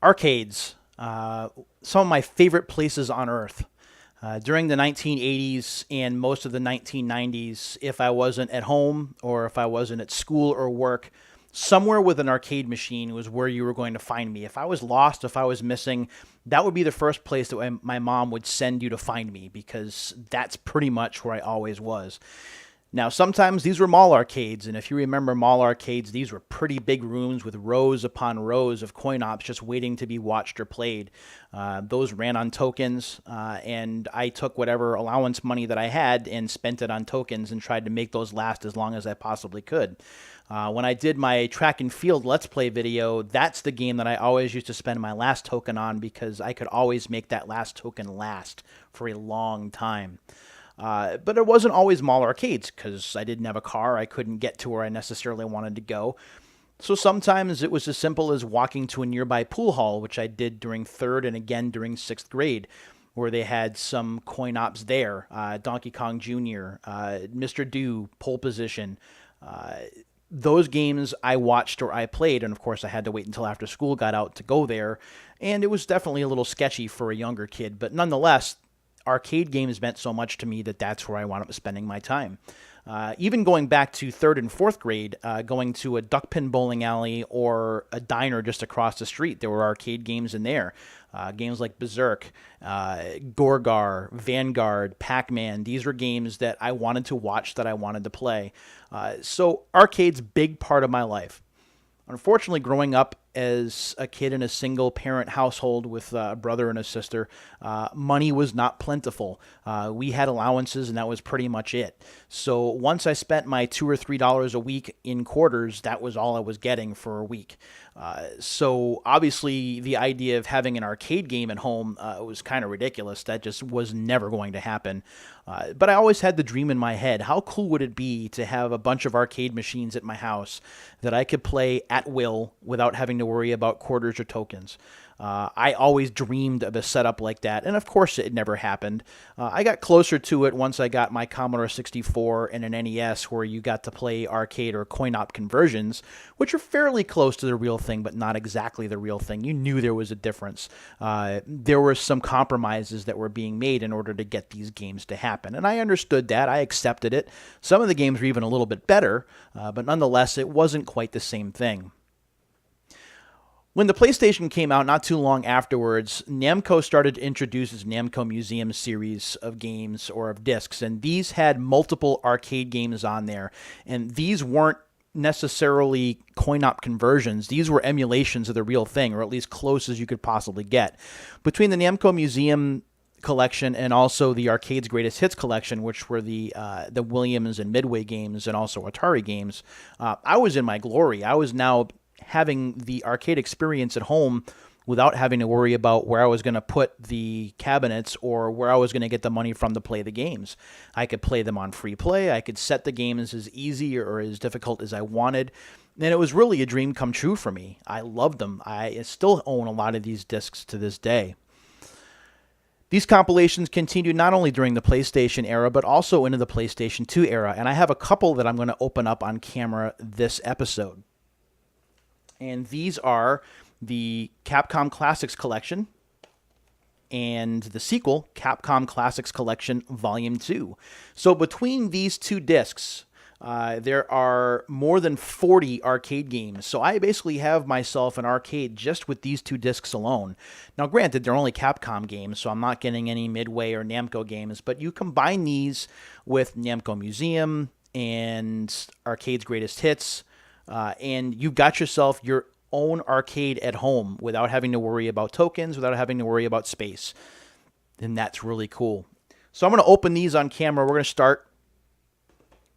Arcades, some of my favorite places on earth. During the 1980s and most of the 1990s, if I wasn't at home or if I wasn't at school or work, somewhere with an arcade machine was where you were going to find me. If I was lost, if I was missing, that would be the first place that my mom would send you to find me because that's pretty much where I always was. Now, sometimes these were mall arcades, and if you remember mall arcades, these were pretty big rooms with rows upon rows of coin ops just waiting to be watched or played. Those ran on tokens, and I took whatever allowance money that I had and spent it on tokens and tried to make those last as long as I possibly could. When I did my track and field Let's Play video, that's the game that I always used to spend my last token on because I could always make that last token last for a long time. But it wasn't always mall arcades because I didn't have a car. I couldn't get to where I necessarily wanted to go. So sometimes it was as simple as walking to a nearby pool hall, which I did during third and again during sixth grade, where they had some coin ops there. Donkey Kong Jr., Mr. Do, Pole Position. Those games I watched or I played, and of course I had to wait until after school got out to go there. And it was definitely a little sketchy for a younger kid, but nonetheless, arcade games meant so much to me that that's where I wound up spending my time. Even going back to third and fourth grade, going to a duckpin bowling alley or a diner just across the street, there were arcade games in there. Games like Berserk, Gorgar, Vanguard, Pac-Man. These were games that I wanted to watch, that I wanted to play. So arcade's big part of my life. Unfortunately, growing up as a kid in a single-parent household with a brother and a sister, money was not plentiful. We had allowances, and that was pretty much it. So once I spent my $2 or $3 a week in quarters, that was all I was getting for a week. So obviously, the idea of having an arcade game at home was kind of ridiculous. That just was never going to happen. But I always had the dream in my head, how cool would it be to have a bunch of arcade machines at my house that I could play at will without having to worry about quarters or tokens. I always dreamed of a setup like that, and of course it never happened. I got closer to it once I got my Commodore 64 and an NES, where you got to play arcade or coin-op conversions, which are fairly close to the real thing, but not exactly the real thing. You knew there was a difference. There were some compromises that were being made in order to get these games to happen, and I understood that. I accepted it. Some of the games were even a little bit better, but nonetheless, it wasn't quite the same thing. When the PlayStation came out not too long afterwards, Namco started to introduce its Namco Museum series of games or of discs, and these had multiple arcade games on there. And these weren't necessarily coin-op conversions. These were emulations of the real thing, or at least close as you could possibly get. Between the Namco Museum collection and also the Arcade's Greatest Hits collection, which were the Williams and Midway games and also Atari games, I was in my glory. I was now having the arcade experience at home without having to worry about where I was going to put the cabinets or where I was going to get the money from to play the games. I could play them on free play. I could set the games as easy or as difficult as I wanted. And it was really a dream come true for me. I loved them. I still own a lot of these discs to this day. These compilations continued not only during the PlayStation era, but also into the PlayStation 2 era. And I have a couple that I'm going to open up on camera this episode. And these are the Capcom Classics Collection and the sequel, Capcom Classics Collection Volume 2. So between these two discs, there are more than 40 arcade games. So I basically have myself an arcade just with these two discs alone. Now, granted, they're only Capcom games, so I'm not getting any Midway or Namco games, but you combine these with Namco Museum and Arcade's Greatest Hits, and you've got yourself your own arcade at home without having to worry about tokens, without having to worry about space. And that's really cool. So I'm going to open these on camera. We're going to start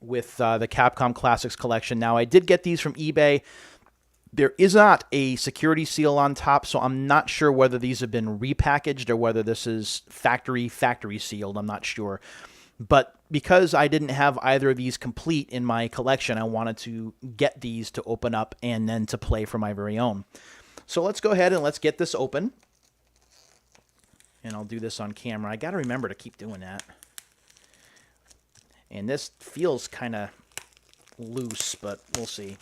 with the Capcom Classics Collection. Now, I did get these from eBay. There is not a security seal on top, so I'm not sure whether these have been repackaged or whether this is factory sealed. I'm not sure. But because I didn't have either of these complete in my collection, I wanted to get these to open up and then to play for my very own. So let's go ahead and let's get this open. And I'll do this on camera. I got to remember to keep doing that. And this feels kind of loose, but we'll see.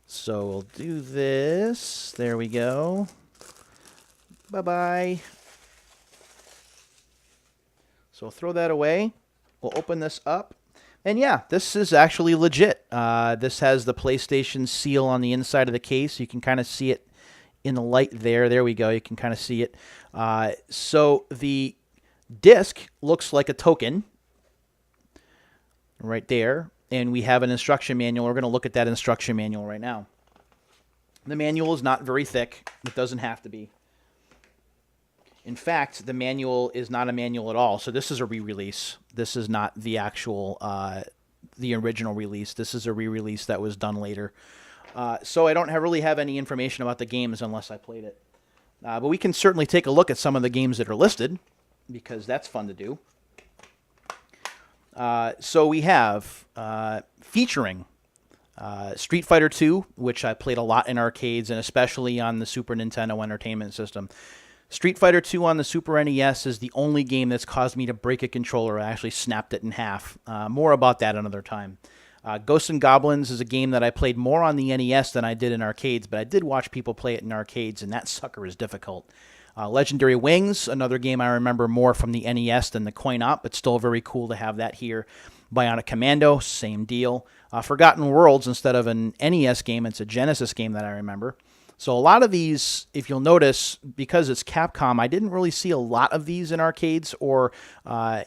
So we'll do this. There we go. Bye-bye. So throw that away. We'll open this up. And yeah, this is actually legit. This has the PlayStation seal on the inside of the case. You can kind of see it in the light there. There we go. You can kind of see it. So the disc looks like a token right there. And we have an instruction manual. We're going to look at that instruction manual right now. The manual is not very thick. It doesn't have to be. In fact, the manual is not a manual at all. So this is a re-release. This is not the actual, the original release. This is a re-release that was done later. So I don't really have any information about the games unless I played it. But we can certainly take a look at some of the games that are listed, because that's fun to do. So we have featuring Street Fighter II, which I played a lot in arcades and especially on the Super Nintendo Entertainment System. Street Fighter II on the Super NES is the only game that's caused me to break a controller. I actually snapped it in half. More about that another time. Ghosts and Goblins is a game that I played more on the NES than I did in arcades, but I did watch people play it in arcades, and that sucker is difficult. Legendary Wings, another game I remember more from the NES than the coin-op, but still very cool to have that here. Bionic Commando, same deal. Forgotten Worlds, instead of an NES game, it's a Genesis game that I remember. So a lot of these, if you'll notice, because it's Capcom, I didn't really see a lot of these in arcades or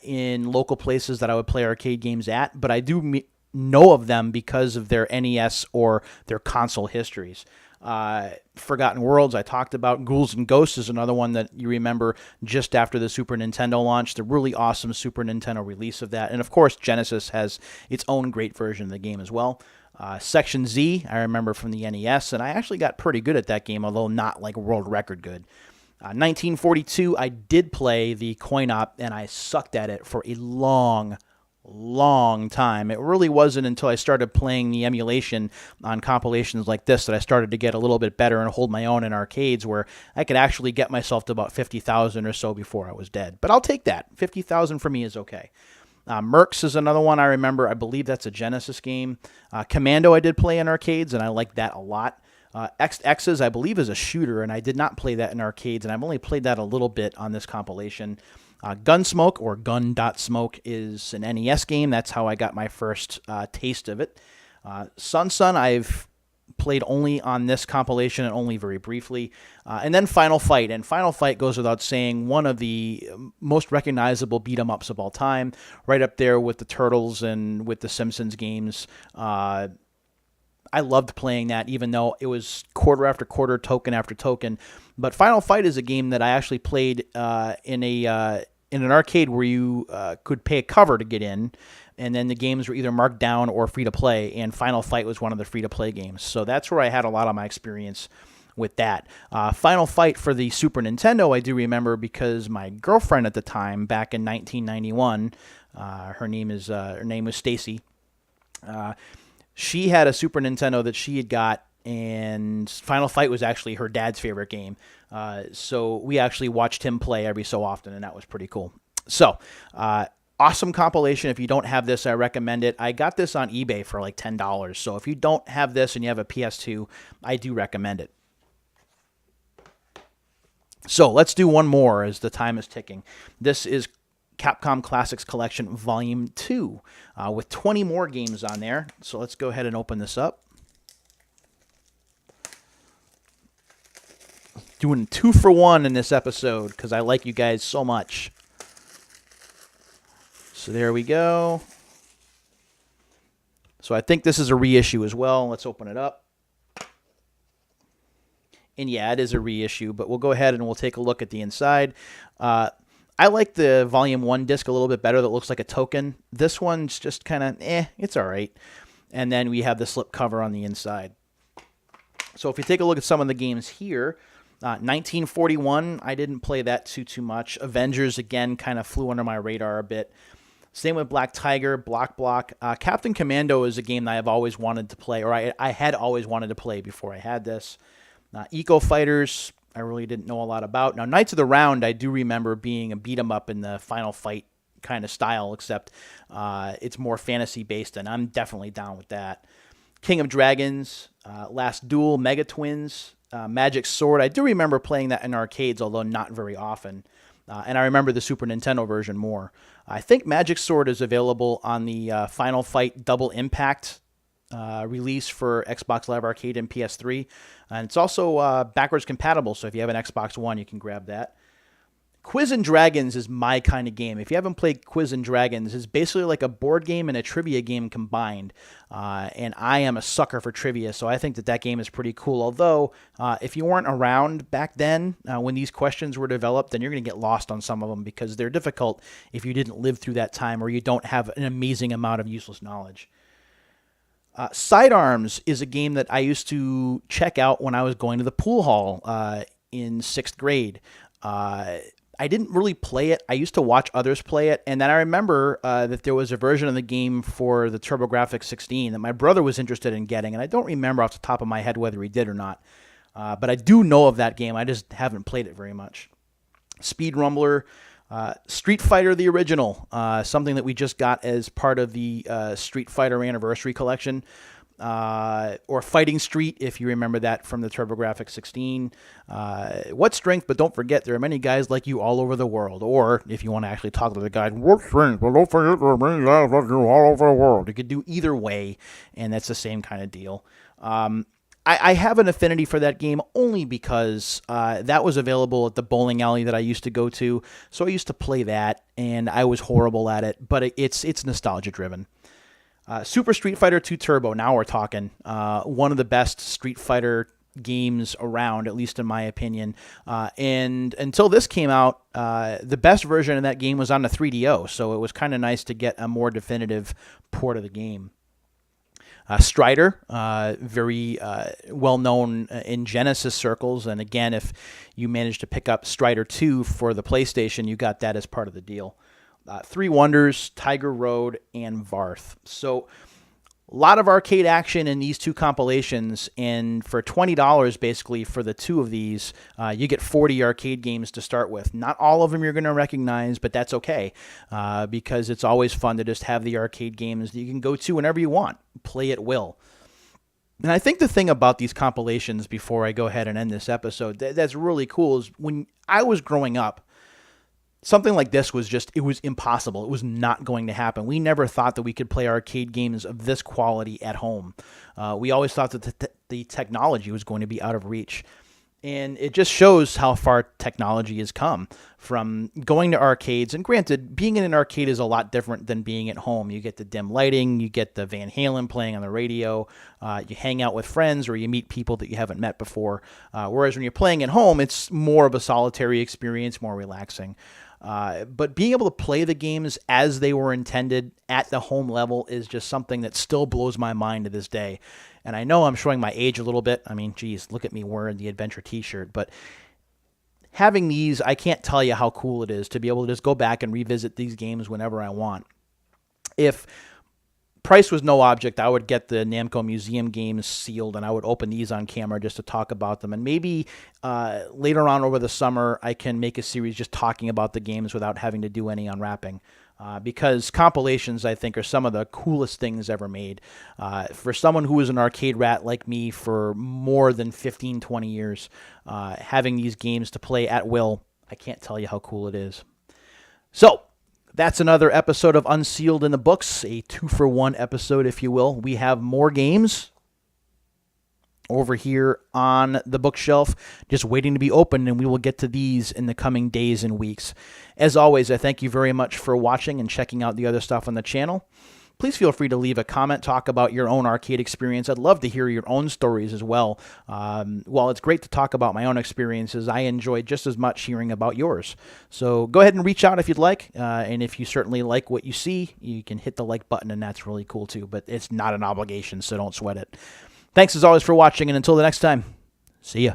in local places that I would play arcade games at, but I do know of them because of their NES or their console histories. Forgotten Worlds, I talked about. Ghouls and Ghosts is another one that you remember just after the Super Nintendo launch, the really awesome Super Nintendo release of that. And of course, Genesis has its own great version of the game as well. Section Z, I remember from the NES, and I actually got pretty good at that game, although not like world record good. 1942, I did play the coin-op, and I sucked at it for a long time. It really wasn't until I started playing the emulation on compilations like this that I started to get a little bit better and hold my own in arcades, where I could actually get myself to about 50,000 or so before I was dead. But I'll take that. 50,000 for me is okay. Mercs is another one I remember. I believe that's a Genesis game. Commando I did play in arcades, and I liked that a lot. XX's, I believe, is a shooter, and I did not play that in arcades, and I've only played that a little bit on this compilation. Gunsmoke, or Gun.Smoke, is an NES game. That's how I got my first taste of it. Sun I've played only on this compilation and only very briefly. And then Final Fight. And Final Fight goes without saying, one of the most recognizable beat-em-ups of all time, right up there with the Turtles and with the Simpsons games. I loved playing that, even though it was quarter after quarter, token after token. But Final Fight is a game that I actually played in an arcade where you could pay a cover to get in, and then the games were either marked down or free to play, and Final Fight was one of the free to play games. So that's where I had a lot of my experience with that. Final Fight for the Super Nintendo, I do remember because my girlfriend at the time, back in 1991, her name was Stacy. She had a Super Nintendo that she had got, and Final Fight was actually her dad's favorite game. So we actually watched him play every so often, and that was pretty cool. So, awesome compilation. If you don't have this, I recommend it. I got this on eBay for like $10. So if you don't have this and you have a PS2, I do recommend it. So let's do one more as the time is ticking. This is Capcom Classics Collection Volume 2 with 20 more games on there. So let's go ahead and open this up. Doing 2 for 1 in this episode because I like you guys so much. So there we go. So I think this is a reissue as well. Let's open it up. And yeah, it is a reissue, but we'll go ahead and we'll take a look at the inside. I like the Volume 1 disc a little bit better. That looks like a token. This one's just kind of, it's all right. And then we have the slip cover on the inside. So if you take a look at some of the games here, 1941, I didn't play that too much. Avengers, again, kind of flew under my radar a bit. Same with Black Tiger, Block. Captain Commando is a game that I've always wanted to play, or I had always wanted to play before I had this. Eco Fighters, I really didn't know a lot about. Now, Knights of the Round, I do remember being a beat-em-up in the Final Fight kind of style, except it's more fantasy-based, and I'm definitely down with that. King of Dragons, Last Duel, Mega Twins, Magic Sword, I do remember playing that in arcades, although not very often. And I remember the Super Nintendo version more. I think Magic Sword is available on the Final Fight Double Impact release for Xbox Live Arcade and PS3. And it's also backwards compatible, so if you have an Xbox One, you can grab that. Quiz and Dragons is my kind of game. If you haven't played Quiz and Dragons, it's basically like a board game and a trivia game combined. And I am a sucker for trivia, so I think that that game is pretty cool. Although, if you weren't around back then when these questions were developed, then you're going to get lost on some of them because they're difficult if you didn't live through that time or you don't have an amazing amount of useless knowledge. Sidearms is a game that I used to check out when I was going to the pool hall in 6th grade. I didn't really play it. I used to watch others play it, and then I remember that there was a version of the game for the TurboGrafx 16 that my brother was interested in getting, and I don't remember off the top of my head whether he did or not. But I do know of that game. I just haven't played it very much. Speed Rumbler, Street Fighter the original, something that we just got as part of the Street Fighter Anniversary Collection. Or Fighting Street, if you remember that from the TurboGrafx 16. What strength, but don't forget, there are many guys like you all over the world. Or, if you want to actually talk to the guy, what strength, but don't forget, there are many guys like you all over the world. You could do either way, and that's the same kind of deal. I have an affinity for that game only because that was available at the bowling alley that I used to go to, so I used to play that, and I was horrible at it, but it's nostalgia-driven. Super Street Fighter 2 Turbo, now we're talking. One of the best Street Fighter games around, at least in my opinion. And until this came out, the best version of that game was on the 3DO, so it was kind of nice to get a more definitive port of the game. Strider, very well known in Genesis circles, and again, if you managed to pick up Strider 2 for the PlayStation, you got that as part of the deal. Three Wonders, Tiger Road, and Varth. So a lot of arcade action in these two compilations, and for $20 basically for the two of these, you get 40 arcade games to start with. Not all of them you're going to recognize, but that's okay, because it's always fun to just have the arcade games that you can go to whenever you want, play at will. And I think the thing about these compilations, before I go ahead and end this episode, that's really cool, is when I was growing up, something like this was it was impossible. It was not going to happen. We never thought that we could play arcade games of this quality at home. We always thought that the technology was going to be out of reach. And it just shows how far technology has come from going to arcades. And granted, being in an arcade is a lot different than being at home. You get the dim lighting, you get the Van Halen playing on the radio, you hang out with friends, or you meet people that you haven't met before. Whereas when you're playing at home, it's more of a solitary experience, more relaxing. But being able to play the games as they were intended at the home level is just something that still blows my mind to this day. And I know I'm showing my age a little bit. I mean, geez, look at me wearing the Adventure t-shirt. But having these, I can't tell you how cool it is to be able to just go back and revisit these games whenever I want. If price was no object, I would get the Namco Museum games sealed, and I would open these on camera just to talk about them. And maybe later on over the summer, I can make a series just talking about the games without having to do any unwrapping. Because compilations, I think, are some of the coolest things ever made. For someone who was an arcade rat like me for more than 15, 20 years, having these games to play at will, I can't tell you how cool it is. So, that's another episode of Unsealed in the books, a 2-for-1 episode, if you will. We have more games over here on the bookshelf, just waiting to be opened, and we will get to these in the coming days and weeks. As always, I thank you very much for watching and checking out the other stuff on the channel. Please feel free to leave a comment, talk about your own arcade experience. I'd love to hear your own stories as well. While it's great to talk about my own experiences, I enjoy just as much hearing about yours. So go ahead and reach out if you'd like, and if you certainly like what you see, you can hit the like button, and that's really cool too, but it's not an obligation, so don't sweat it. Thanks as always for watching, and until the next time, see ya.